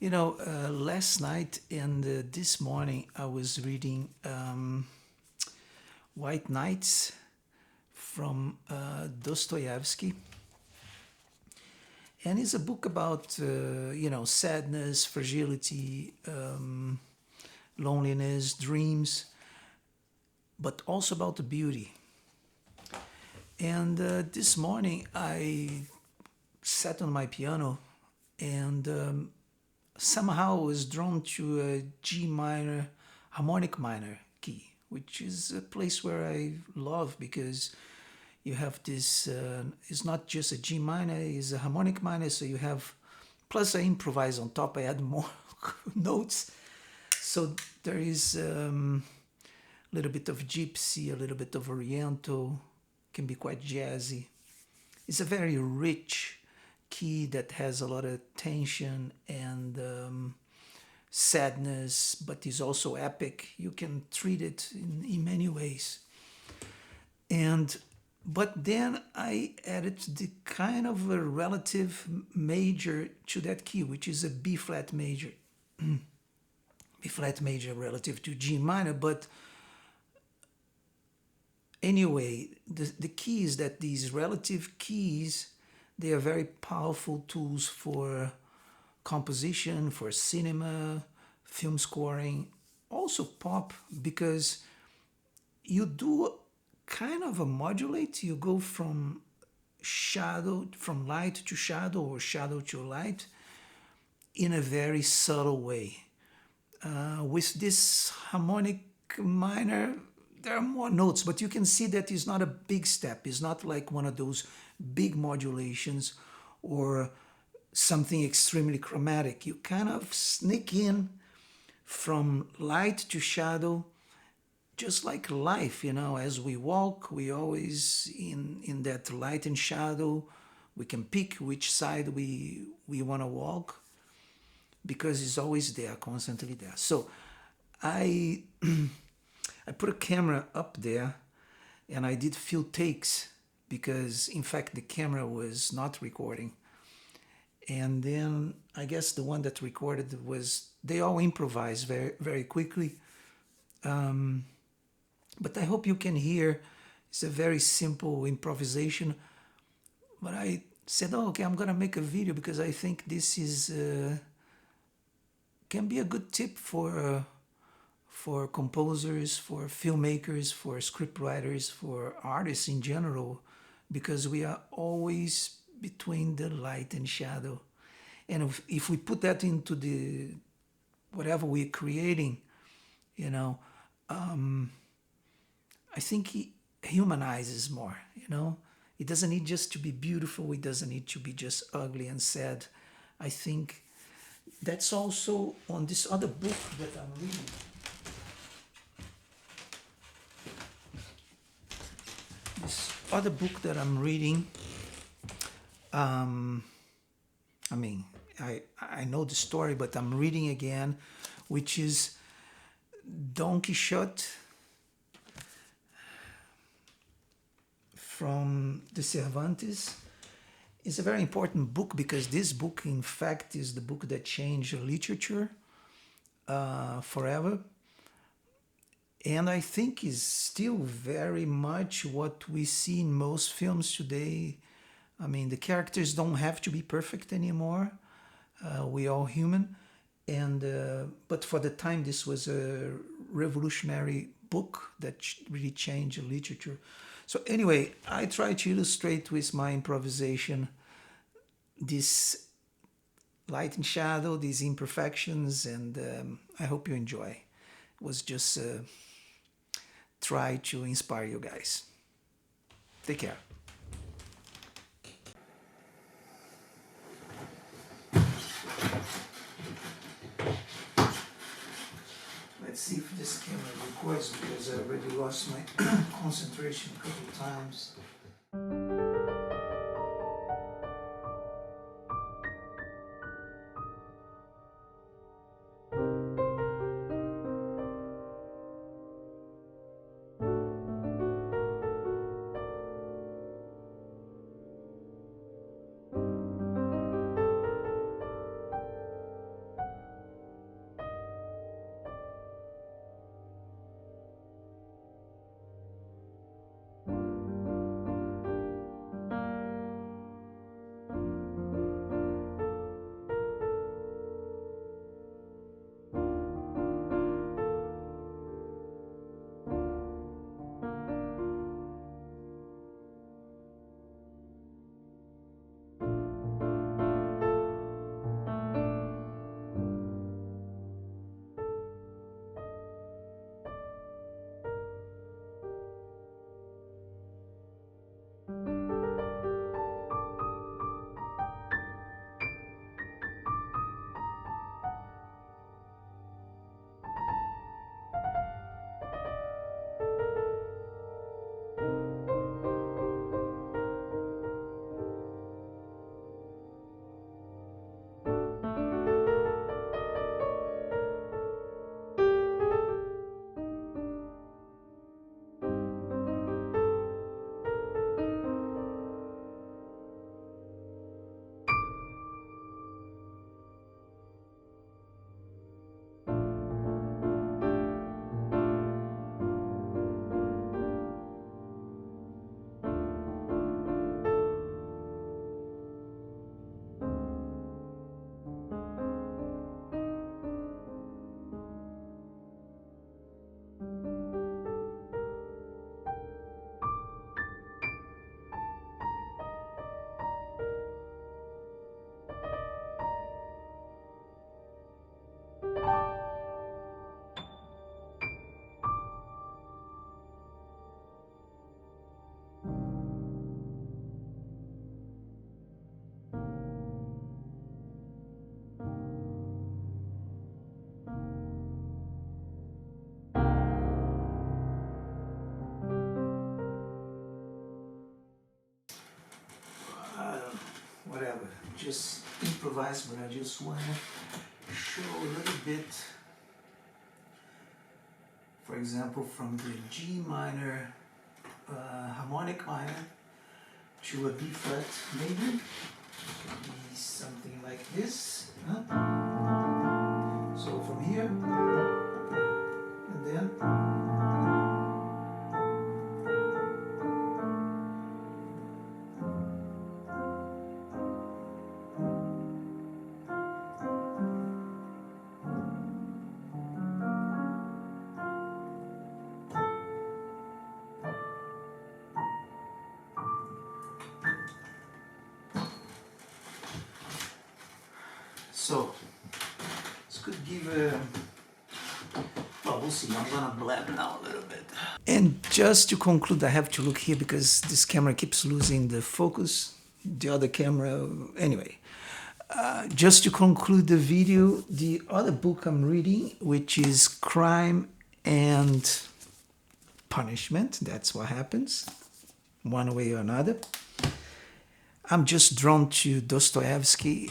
Last night and this morning I was reading White Nights from Dostoevsky. And it's a book about, sadness, fragility, loneliness, dreams, but also about the beauty. And this morning I sat on my piano and somehow was drawn to a G minor, harmonic minor key, which is a place where I love because you have this, it's not just a G minor, it's a harmonic minor, so you have, plus I improvise on top, I add more notes. So there is a little bit of gypsy, a little bit of oriental, can be quite jazzy. It's a very rich key that has a lot of tension and sadness, but is also epic. You can treat it in many ways. And but then I added the kind of a relative major to that key, which is a B flat major. B flat major relative to G minor, but anyway, the key is that these relative keys, they are very powerful tools for composition, for cinema, film scoring, also pop, because you do kind of a modulate. You go from shadow, from light to shadow, or shadow to light, in a very subtle way. With this harmonic minor, there are more notes, but you can see that it's not a big step. It's not like one of those big modulations or something extremely chromatic. You kind of sneak in from light to shadow, just like life, as we walk, we always in that light and shadow. We can pick which side we want to walk because it's always there, constantly there. So I I put a camera up there and I did few takes because in fact the camera was not recording. And then I guess the one that recorded was, they all improvised very, very quickly. But I hope you can hear, it's a very simple improvisation. But I said, oh, okay, I'm gonna make a video because I think this is can be a good tip for composers, for filmmakers, for scriptwriters, for artists in general, because we are always between the light and shadow. And if we put that into the whatever we're creating, you know, I think it humanizes more, It doesn't need just to be beautiful, it doesn't need to be just ugly and sad. I think that's also on this other book that I'm reading. This other book that I'm reading, I mean, I know the story, but I'm reading again, which is Don Quixote from the Cervantes. It's a very important book because this book, in fact, is the book that changed literature forever. And I think is still very much what we see in most films today. I mean, the characters don't have to be perfect anymore. We all human. And but for the time, this was a revolutionary book that really changed literature. So anyway, I try to illustrate with my improvisation this light and shadow, these imperfections, and I hope you enjoy. It was just try to inspire you guys. Take care. Let's see if this camera records because I already lost my concentration a couple of times. just improvise, but I just want to show a little bit, for example, from the G minor harmonic minor to a B flat major. Be something like this. Huh? So from here, and then so this could give a, well, we'll see. I'm gonna blab now a little bit. And just to conclude, I have to look here because this camera keeps losing the focus. The other camera, anyway. Just to conclude the video, the other book I'm reading, which is Crime and Punishment, that's what happens, one way or another. I'm just drawn to Dostoevsky.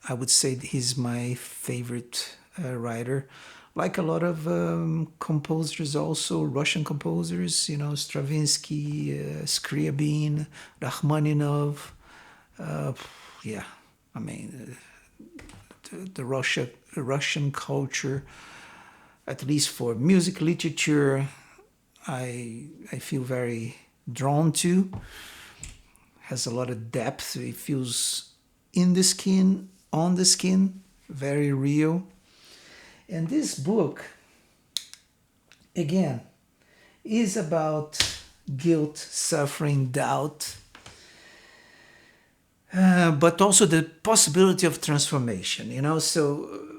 I would say he's my favorite writer. Like a lot of composers also, Russian composers, you know, Stravinsky, Scriabin, Rachmaninoff. Yeah, I mean, the Russian culture, at least for music literature, I feel very drawn to. Has a lot of depth. It feels in the skin, on the skin, very real. And this book, again, is about guilt, suffering, doubt, but also the possibility of transformation, you know. So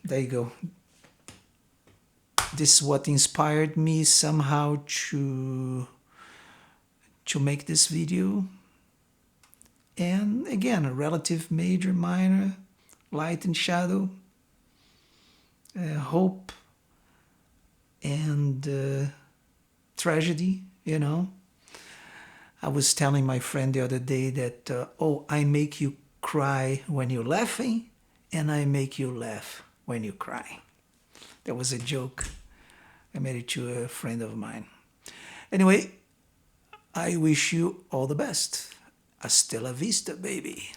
there you go. This is what inspired me somehow to make this video. And again, a relative, major, minor, light and shadow, hope and tragedy, you know. I was telling my friend the other day that, oh, I make you cry when you're laughing, and I make you laugh when you cry. That was a joke. I made it to a friend of mine. Anyway, I wish you all the best. Hasta la vista, baby.